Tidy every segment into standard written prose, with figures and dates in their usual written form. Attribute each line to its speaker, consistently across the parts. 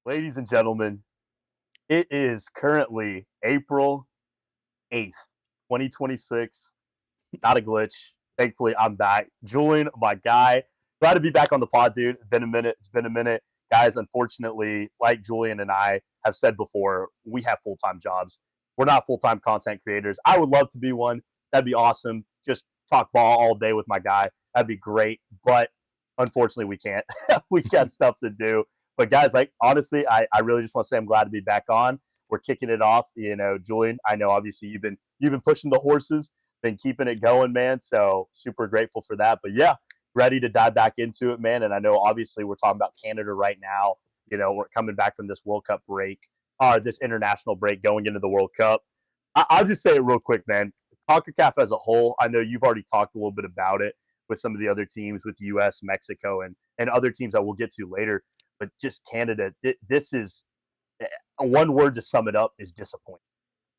Speaker 1: Ladies and gentlemen, it is currently April 8th, 2026. Not a glitch. Thankfully, I'm back. Julian, my guy. Glad to be back on the pod, dude. It's been a minute. It's been a minute. Guys, unfortunately, like Julian and I have said before, we have full time jobs. We're not full time content creators. I would love to be one. That'd be awesome. Just talk ball all day with my guy. That'd be great. But unfortunately, we can't. We got stuff to do. But guys, like honestly, I really just want to say I'm glad to be back on. We're kicking it off. Julian, I know obviously you've been pushing the horses, been keeping it going, man. So super grateful for that. But yeah, ready to dive back into it, man. And I know obviously we're talking about Canada right now. We're coming back from this World Cup break, this international break going into the World Cup. I'll just say it real quick, man. CONCACAF as a whole, I know you've already talked a little bit about it with some of the other teams, with U.S., Mexico, and other teams that we'll get to later. But just Canada, this is one word to sum it up is disappointing.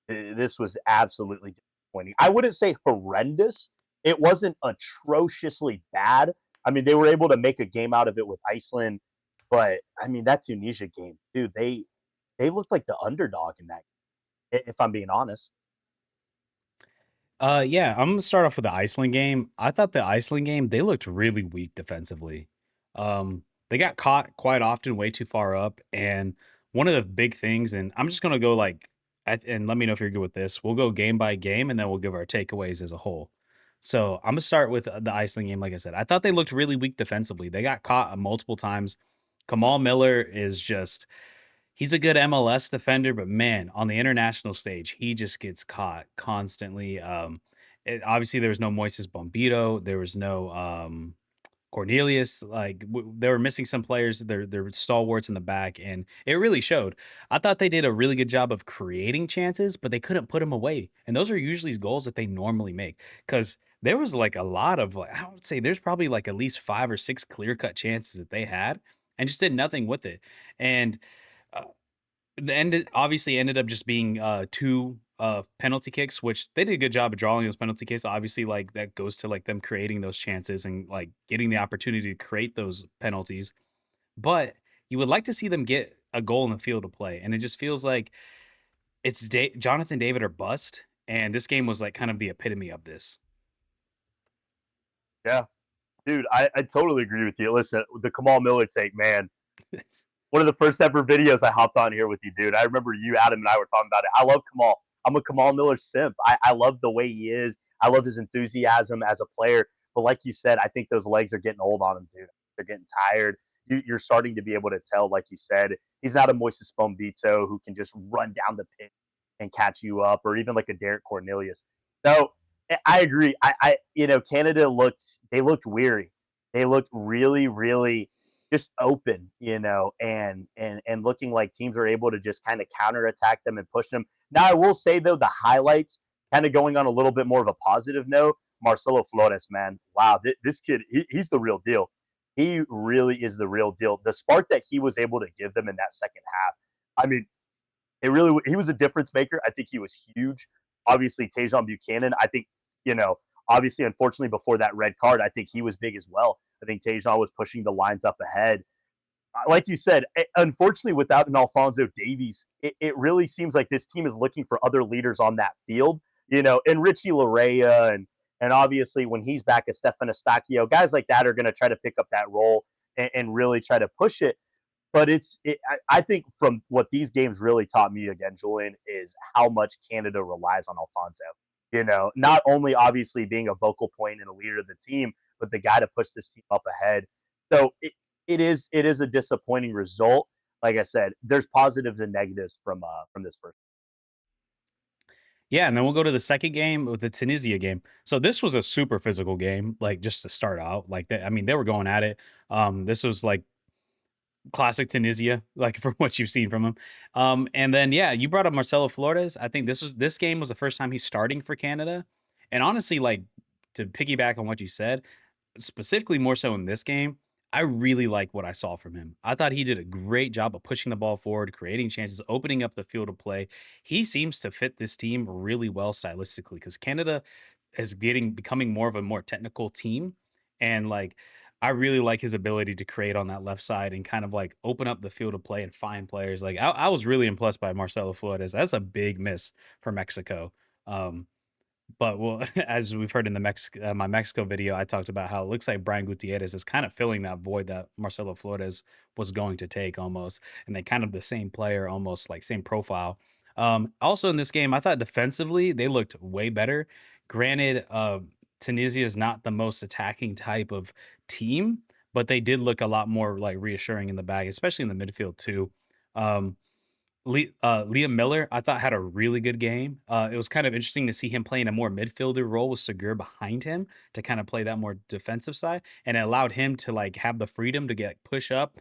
Speaker 1: This was absolutely disappointing. I wouldn't say horrendous. It wasn't atrociously bad. I mean, they were able to make a game out of it with Iceland, but I mean that Tunisia game, dude. They looked like the underdog in that. If I'm being honest,
Speaker 2: Yeah, I'm gonna start off with the Iceland game. I thought the Iceland game, they looked really weak defensively. They got caught quite often way too far up. And one of the big things, and I'm just gonna go and let me know if you're good with this. We'll go game by game and then we'll give our takeaways as a whole. So I'm gonna start with the Iceland game. Like I said, I thought they looked really weak defensively. They got caught multiple times. Kamal Miller is just he's a good MLS defender, but man, on the international stage, he just gets caught constantly. Obviously, there was no Moises Bombito, there was no Cornelius. They were missing some players. They're stalwarts in the back, and it really showed. I thought they did a really good job of creating chances, but they couldn't put them away. And those are usually goals that they normally make because there was like a lot of I would say there's probably like at least 5 or 6 clear cut chances that they had and just did nothing with it. And uh, the end obviously ended up just being, 2, penalty kicks, which they did a good job of drawing those penalty kicks. Obviously, like, that goes to, like, them creating those chances and, like, getting the opportunity to create those penalties, but you would like to see them get a goal in the field of play, and it just feels like it's Jonathan David or bust, and this game was, like, kind of the epitome of this.
Speaker 1: yeah, dude, I totally agree with you. Listen, the Kamal Miller take, man. One of the first ever videos I hopped on here with you, dude. I remember you, Adam, and I were talking about it. I love Kamal. I'm a Kamal Miller simp. I love the way he is. I love his enthusiasm as a player. But like you said, I think those legs are getting old on him, dude. They're getting tired. You're starting to be able to tell, like you said, he's not a Moises Bombito who can just run down the pitch and catch you up, or even like a Derek Cornelius. So I agree. Canada looked weary. They looked really, really just open, and looking like teams are able to just kind of counterattack them and push them. Now, I will say though, the highlights kind of going on a little bit more of a positive note. Marcelo Flores, man, wow, this kid, he's the real deal. He really is the real deal. The spark that he was able to give them in that second half, I mean, he was a difference maker. I think he was huge. Obviously, Tajon Buchanan, I think, obviously, unfortunately, before that red card, I think he was big as well. I think Tajon was pushing the lines up ahead. Like you said, unfortunately, without an Alfonso Davies, it really seems like this team is looking for other leaders on that field. And Richie Larea and obviously when he's back as Stefan Estacchio, guys like that are going to try to pick up that role and really try to push it. But I think from what these games really taught me again, Julian, is how much Canada relies on Alfonso. Not only obviously being a vocal point and a leader of the team, but the guy to push this team up ahead. So it is a disappointing result. Like I said, there's positives and negatives from this first.
Speaker 2: Yeah, and then we'll go to the second game with the Tunisia game. So this was a super physical game, like, just to start out, like, they were going at it. This was, like, classic Tunisia, like from what you've seen from him. And then yeah, you brought up Marcelo Flores. I think this game was the first time he's starting for Canada. And honestly, like to piggyback on what you said, specifically more so in this game, I really like what I saw from him. I thought he did a great job of pushing the ball forward, creating chances, opening up the field of play. He seems to fit this team really well stylistically because Canada is becoming more of a more technical team. And like I really like his ability to create on that left side and kind of like open up the field of play and find players. Like I was really impressed by Marcelo Flores. That's a big miss for Mexico. Um, but well, as we've heard in the my Mexico video, I talked about how it looks like Brian Gutierrez is kind of filling that void that Marcelo Flores was going to take almost, and they kind of the same player, almost like same profile. Also in this game, I thought defensively they looked way better. Granted, Tunisia is not the most attacking type of team, but they did look a lot more like reassuring in the bag, especially in the midfield too. Um, Liam Miller, I thought had a really good game. It was kind of interesting to see him playing a more midfielder role with Segura behind him to kind of play that more defensive side, and it allowed him to like have the freedom to get push up,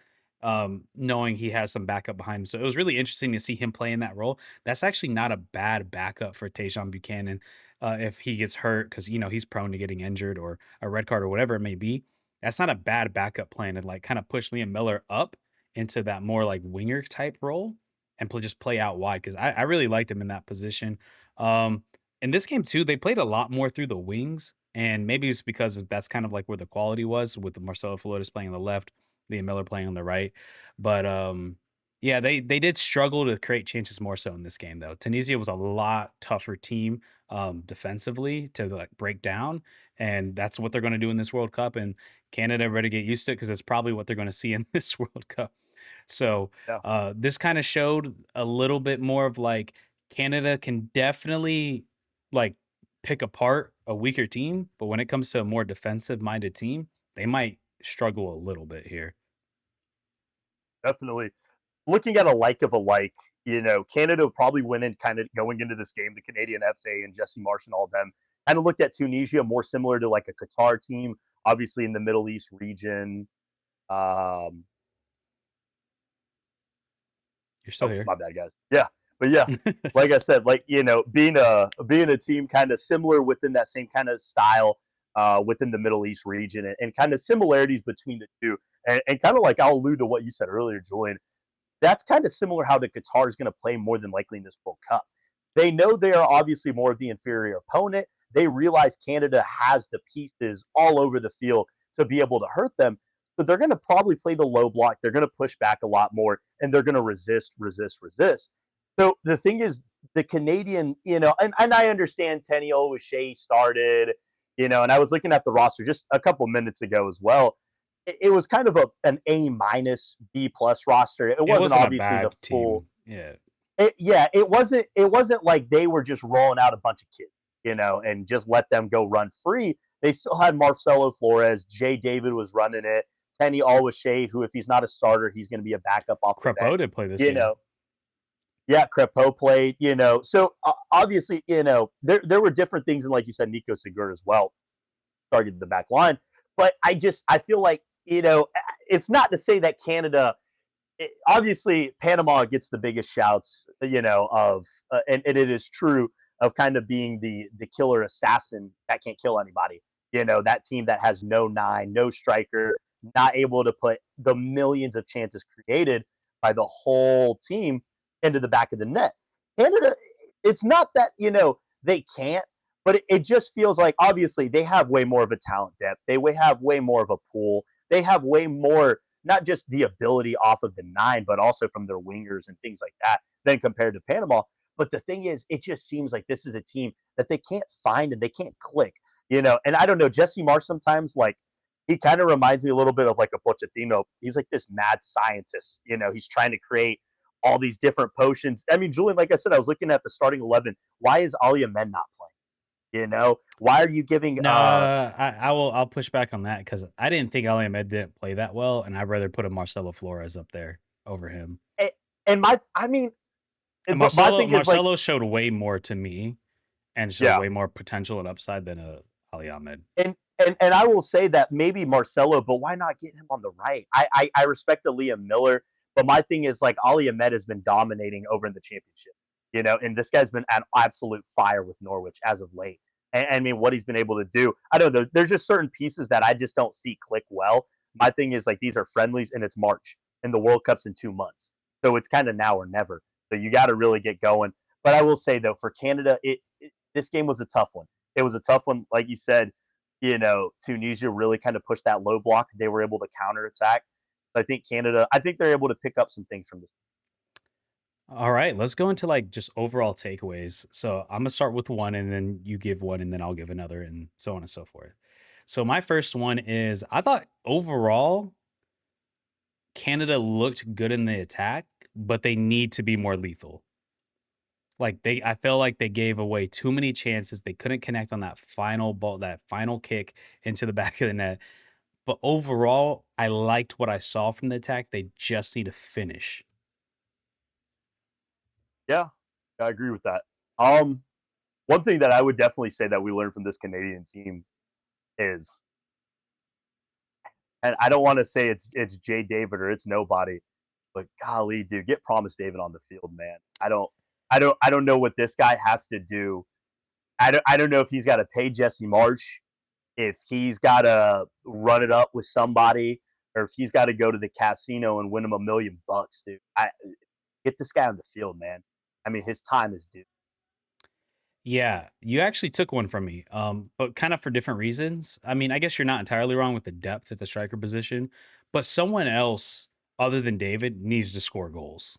Speaker 2: knowing he has some backup behind him. So it was really interesting to see him play in that role. That's actually not a bad backup for Tajon Buchanan if he gets hurt because he's prone to getting injured or a red card or whatever it may be. That's not a bad backup plan to like kind of push Liam Miller up into that more like winger type role and just play out wide because I really liked him in that position. Um, in this game too, they played a lot more through the wings, and maybe it's because that's kind of like where the quality was with the Marcelo Flores playing on the left, Liam Miller playing on the right. But yeah, they did struggle to create chances more so in this game though. Tunisia was a lot tougher team defensively to like break down, and that's what they're going to do in this World Cup. And Canada better get used to it because it's probably what they're going to see in this World Cup. So
Speaker 1: Yeah,
Speaker 2: this kind of showed a little bit more of like Canada can definitely like pick apart a weaker team, but when it comes to a more defensive minded team, they might struggle a little bit here.
Speaker 1: definitely. Looking at a like of a like, Canada probably went in kind of going into this game, the Canadian FA and Jesse Marsh and all of them kind of looked at Tunisia more similar to like a Qatar team, obviously in the Middle East region. Um,
Speaker 2: You're still
Speaker 1: oh,
Speaker 2: here.
Speaker 1: my bad, guys. Yeah, but yeah, like I said, like being a team kind of similar within that same kind of style within the Middle East region, and kind of similarities between the two, and kind of like I'll allude to what you said earlier, Julian. That's kind of similar how the Qatar is going to play more than likely in this World Cup. They know they are obviously more of the inferior opponent. They realize Canada has the pieces all over the field to be able to hurt them. So they're going to probably play the low block. They're going to push back a lot more, and they're going to resist, resist, resist. So the thing is, the Canadian, and I understand Tenny O'Shea started, and I was looking at the roster just a couple minutes ago as well. It was kind of an A minus B plus roster. It
Speaker 2: It
Speaker 1: wasn't
Speaker 2: wasn't a
Speaker 1: obviously the
Speaker 2: bad
Speaker 1: full.
Speaker 2: team. Yeah.
Speaker 1: Yeah, it wasn't like they were just rolling out a bunch of kids, and just let them go run free. They still had Marcelo Flores, Jay David was running it, Tenny Alwashay, who if he's not a starter, he's going to be a backup off the
Speaker 2: Crepeau
Speaker 1: bench.
Speaker 2: did play this
Speaker 1: You
Speaker 2: game.
Speaker 1: know, yeah, Crepeau played. So obviously, there were different things, and like you said, Nico Segura as well targeted the back line. But I feel like it's not to say that Canada obviously Panama gets the biggest shouts, and it is true of kind of being the killer assassin that can't kill anybody. That team that has no nine, no striker, not able to put the millions of chances created by the whole team into the back of the net. Canada, it's not that they can't, but it just feels like obviously they have way more of a talent depth. They have way more of a pool. They have way more not just the ability off of the nine, but also from their wingers and things like that than compared to Panama. But the thing is, it just seems like this is a team that they can't find and they can't click, And I don't know, Jesse Marsh sometimes, like, he kind of reminds me a little bit of like a Pochettino. He's like this mad scientist, he's trying to create all these different potions. I mean, Julian, like I said, I was looking at the starting 11. Why is Ali Ahmed not playing? Why are you giving
Speaker 2: No, I'll push back on that because I didn't think Ali Ahmed didn't play that well, and I'd rather put a Marcelo Flores up there over him.
Speaker 1: and my I mean,
Speaker 2: And
Speaker 1: but my thing is like,
Speaker 2: Marcelo showed way more to me and showed
Speaker 1: yeah,
Speaker 2: way more potential and upside than Ali Ahmed.
Speaker 1: and I will say that maybe Marcelo, but why not get him on the right? I respect the Liam Miller, but my thing is like Ali Ahmed has been dominating over in the championship, and this guy's been an absolute fire with Norwich as of late. And I mean, what he's been able to do, I don't know. There's just certain pieces that I just don't see click well. My thing is like these are friendlies and it's March and the World Cup's in 2 months, so it's kind of now or never. So you got to really get going. But I will say though, for Canada, this game was a tough one. It was a tough one, like you said. Tunisia really kind of pushed that low block. They were able to counterattack. I think Canada, I think they're able to pick up some things from this.
Speaker 2: All right, let's go into like just overall takeaways. So I'm gonna start with one, and then you give one, and then I'll give another, and so on and so forth. So my first one is I thought overall Canada looked good in the attack, but they need to be more lethal. Like I feel like they gave away too many chances. They couldn't connect on that final ball, that final kick into the back of the net. But overall, I liked what I saw from the attack. They just need to finish.
Speaker 1: Yeah, I agree with that. Um, One thing that I would definitely say that we learned from this Canadian team is, and I don't want to say it's Jay David or it's nobody, but golly, dude, get Promise David on the field, man. I don't know what this guy has to do. I don't know if he's got to pay Jesse Marsh, if he's got to run it up with somebody, or if he's got to go to the casino and win him $1 million, dude. Get this guy on the field, man. I mean, his time is due.
Speaker 2: Yeah, you actually took one from me, but kind of for different reasons. I mean, I guess you're not entirely wrong with the depth at the striker position, but someone else other than David needs to score goals.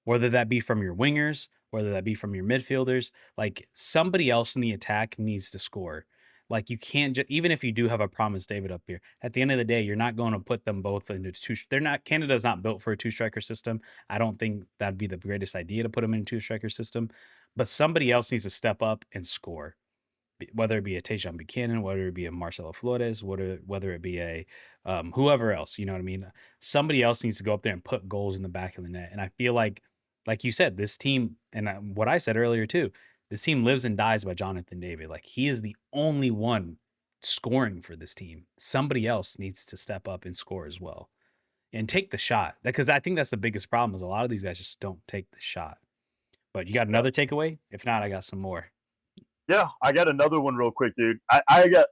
Speaker 2: Whether that be from your wingers, whether that be from your midfielders, like somebody else in the attack needs to score. Like you can't even if you do have a Promise David up here. At the end of the day, you're not going to put them both into two. They're not. Canada's not built for a two striker system. I don't think that'd be the greatest idea to put them into a striker system. But somebody else needs to step up and score. Whether it be a Tajon Buchanan, whether it be a Marcelo Flores, whether it be a whoever else, you know what I mean. Somebody else needs to go up there and put goals in the back of the net. And I feel like you said, this team, and what I said earlier too, this team lives and dies by Jonathan David. Like he is the only one scoring for this team. Somebody else needs to step up and score as well and take the shot. Because I think that's the biggest problem is a lot of these guys just don't take the shot. But you got
Speaker 1: Yeah.
Speaker 2: another takeaway? If not, I got some more.
Speaker 1: Yeah, I got another one real quick, dude. I got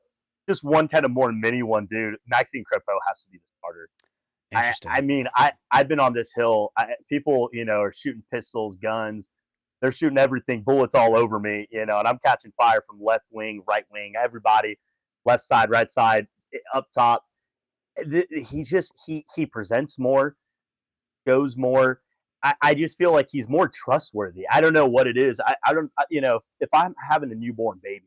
Speaker 1: just one kind of more mini one, dude. Maxime Crepeau has to be the starter. I
Speaker 2: Interesting.
Speaker 1: mean, I've been on this hill. People, are shooting pistols, guns. They're shooting everything, bullets all over me, and I'm catching fire from left wing, right wing, everybody, left side, right side, up top. He's just he presents more, goes more. I just feel like he's more trustworthy. I don't know what it is. I don't, if I'm having a newborn baby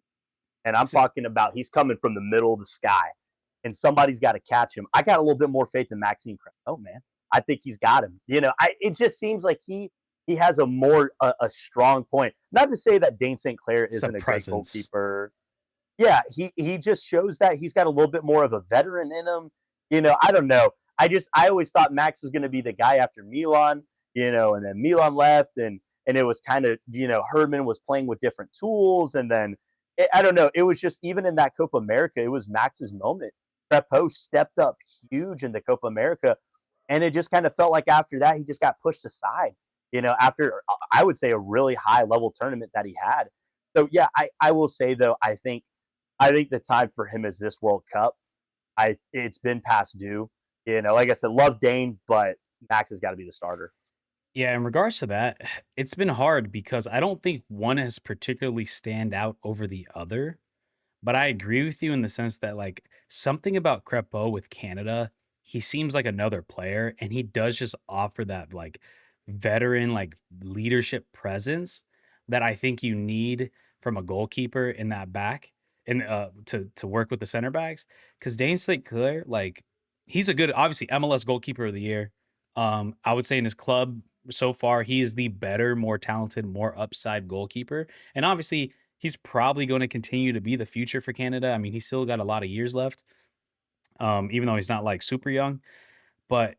Speaker 1: and I'm
Speaker 2: Is it
Speaker 1: talking about he's coming from the middle of the sky and somebody's got to catch him, I got a little bit more faith in Maxime Crane. Oh man, I think he's got him. It just seems like he has a strong point. Not to say that Dane St. Clair
Speaker 2: it's a
Speaker 1: isn't a great
Speaker 2: presence?
Speaker 1: goalkeeper. Yeah, he just shows that he's got a little bit more of a veteran in him. I don't know. I always thought Max was going to be the guy after Milan, and then Milan left, and it was kind of Herman was playing with different tools, and then I don't know. It was just even in that Copa America, it was Max's moment. Crepeau stepped up huge in the Copa America, and it just kind of felt like after that he just got pushed aside. After I would say a really high level tournament that he had. So yeah, I will say though, I think the time for him is this World Cup. It's been past due. Like I said, love Dane, but Max has got to be the starter.
Speaker 2: Yeah, in regards to that, it's been hard because I don't think one has particularly stand out over the other. But I agree with you in the sense that like something about Crepeau with Canada, he seems like another player and he does just offer that like veteran like leadership presence that I think you need from a goalkeeper in that back and to work with the center backs cuz Dane St. Clair like he's a good obviously MLS goalkeeper of the year. I would say in his club so far he is the better, more talented, more upside goalkeeper. And obviously he's probably going to continue to be the future for Canada. I mean, he's still got a lot of years left, even though he's not like super young. But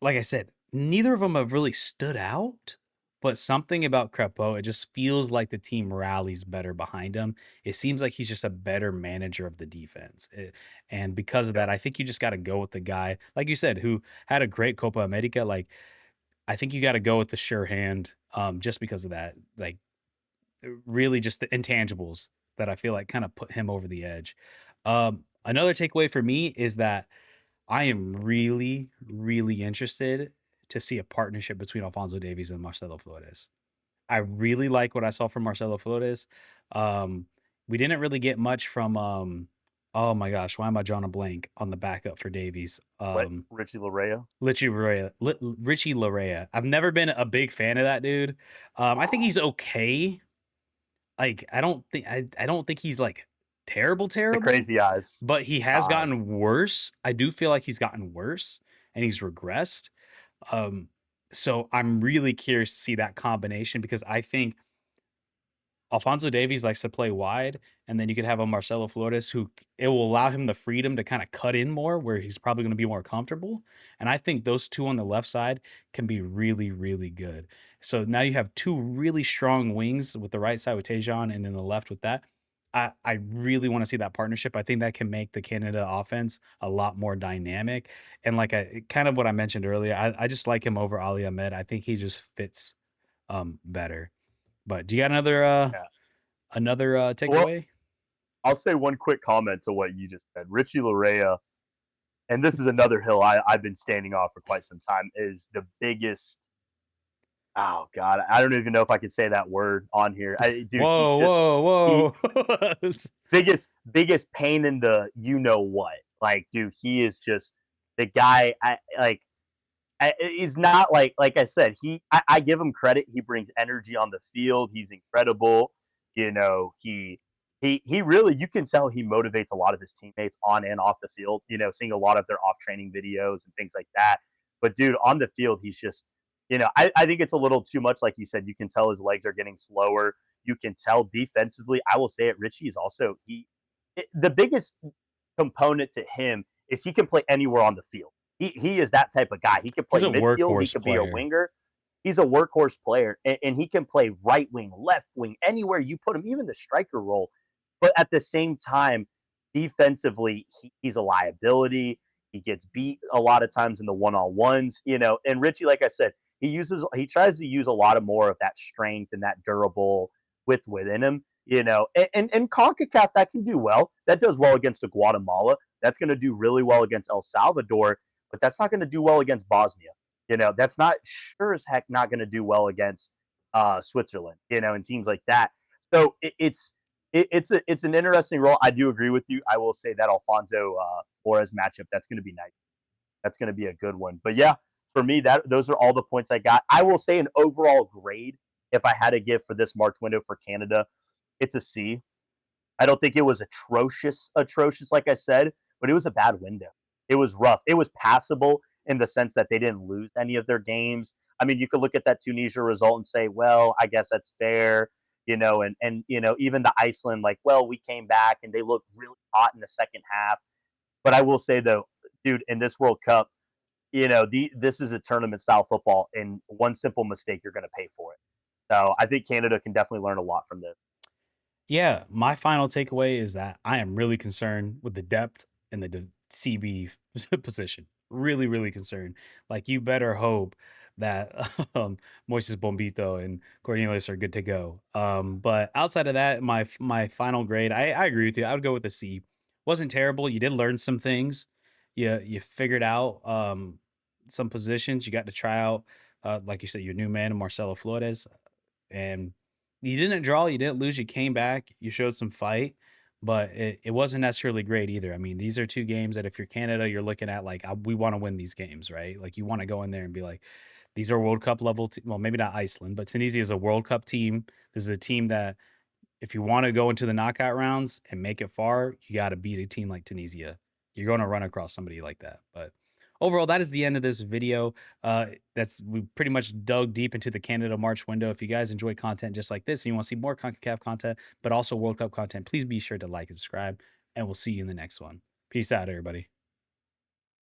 Speaker 2: like I said, neither of them have really stood out. But something about Crepeau, it just feels like the team rallies better behind him. It seems like he's just a better manager of the defense. And because of
Speaker 1: Yeah.
Speaker 2: that, I think you just got to go with the guy, like you said, who had a great Copa America. Like, I think you got to go with the sure hand just because of that. Like, really just the intangibles that I feel like kind of put him over the edge. Another takeaway for me is that I am really, really interested to see a partnership between Alfonso Davies and Marcelo Flores. I really like what I saw from Marcelo Flores. Um, we didn't really get much from Oh my gosh, why am I drawing a blank on the backup for Davies?
Speaker 1: What, Richie Larea?
Speaker 2: Richie Larea. I've never been a big fan of that dude. I think he's okay. Like, I don't think he's like terrible,
Speaker 1: The
Speaker 2: terrible,
Speaker 1: crazy eyes.
Speaker 2: but he has
Speaker 1: Eyes.
Speaker 2: gotten worse. I do feel like he's gotten worse and he's regressed. Um, so I'm really curious to see that combination because I think Alfonso Davies likes to play wide, and then you could have a Marcelo Flores who it will allow him the freedom to kind of cut in more where he's probably going to be more comfortable. And I think those two on the left side can be really, really good. So now you have two really strong wings with the right side with Tejan and then the left with that. I really want to see that partnership. I think that can make the Canada offense a lot more dynamic. And like I kind of what I mentioned earlier, I just like him over Ali Ahmed. I think he just fits better. But do you got
Speaker 1: Yeah.
Speaker 2: another
Speaker 1: Well,
Speaker 2: takeaway?
Speaker 1: I'll say one quick comment to what you just said. Richie Larea, and this is another hill I've been standing on for quite some time, is the biggest. Oh God, I don't even know if I could say that word on here. Dude, he's
Speaker 2: Whoa,
Speaker 1: just
Speaker 2: whoa,
Speaker 1: he
Speaker 2: whoa.
Speaker 1: biggest pain in the you know what. Like, dude, he is just the guy. He's not like I said. I give him credit. He brings energy on the field. He's incredible. You know, he really you can tell he motivates a lot of his teammates on and off the field. You know, seeing a lot of their off training videos and things like that. But dude, on the field, he's just I think it's a little too much. Like you said, you can tell his legs are getting slower. You can tell defensively. I will say it. Richie is also the biggest component to him is he can play anywhere on the field. He is that type of guy. He can
Speaker 2: He's
Speaker 1: play
Speaker 2: a
Speaker 1: midfield. He
Speaker 2: workhorse
Speaker 1: could be a
Speaker 2: player.
Speaker 1: winger. He's a workhorse player, and he can play right wing, left wing, anywhere you put him, even the striker role. But at the same time, defensively, he's a liability. He gets beat a lot of times in the one on ones, And Richie, like I said, he tries to use a lot of more of that strength and that durable width within him. And CONCACAF that can do well. That does well against a Guatemala. That's going to do really well against El Salvador, but that's not going to do well against Bosnia. That's not sure as heck not going to do well against Switzerland. And teams like that. So it's an interesting role. I do agree with you. I will say that Alfonso Flores matchup that's going to be nice. That's going to be a good one. But yeah, for me, those are all the points I got. I will say an overall grade if I had to give for this March window for Canada, it's a C. I don't think it was atrocious, like I said, but it was a bad window. It was rough. It was passable in the sense that they didn't lose any of their games. I mean, you could look at that Tunisia result and say, well, I guess that's fair, and even the Iceland, like, well, we came back and they looked really hot in the second half. But I will say though, dude, in this World Cup, this is a tournament style football, and one simple mistake, you're going to pay for it. So I think Canada can definitely learn a lot from this.
Speaker 2: Yeah, my final takeaway is that I am really concerned with the depth in the CB position. Really, really concerned. Like, you better hope that Moises Bombito and Cornelius are good to go. But outside of that, my final grade, I agree with you. I would go with a C. Wasn't terrible. You did learn some things. You figured out some positions. You got to try out, like you said, your new man Marcelo Flores, and you didn't draw, you didn't lose, you came back, you showed some fight, but it wasn't necessarily great either. I mean, these are two games that if you're Canada, you're looking at like, we want to win these games, right? Like, you want to go in there and be like, these are World Cup level. Well, maybe not Iceland, but Tunisia is a World Cup team. This is a team that if you want to go into the knockout rounds and make it far, you got to beat a team like Tunisia. You're going to run across somebody like that. But overall, that is the end of this video. We pretty much dug deep into the Canada March window. If you guys enjoy content just like this and you want to see more CONCACAF content, but also World Cup content, please be sure to like and subscribe, and we'll see you in the next one. Peace out, everybody.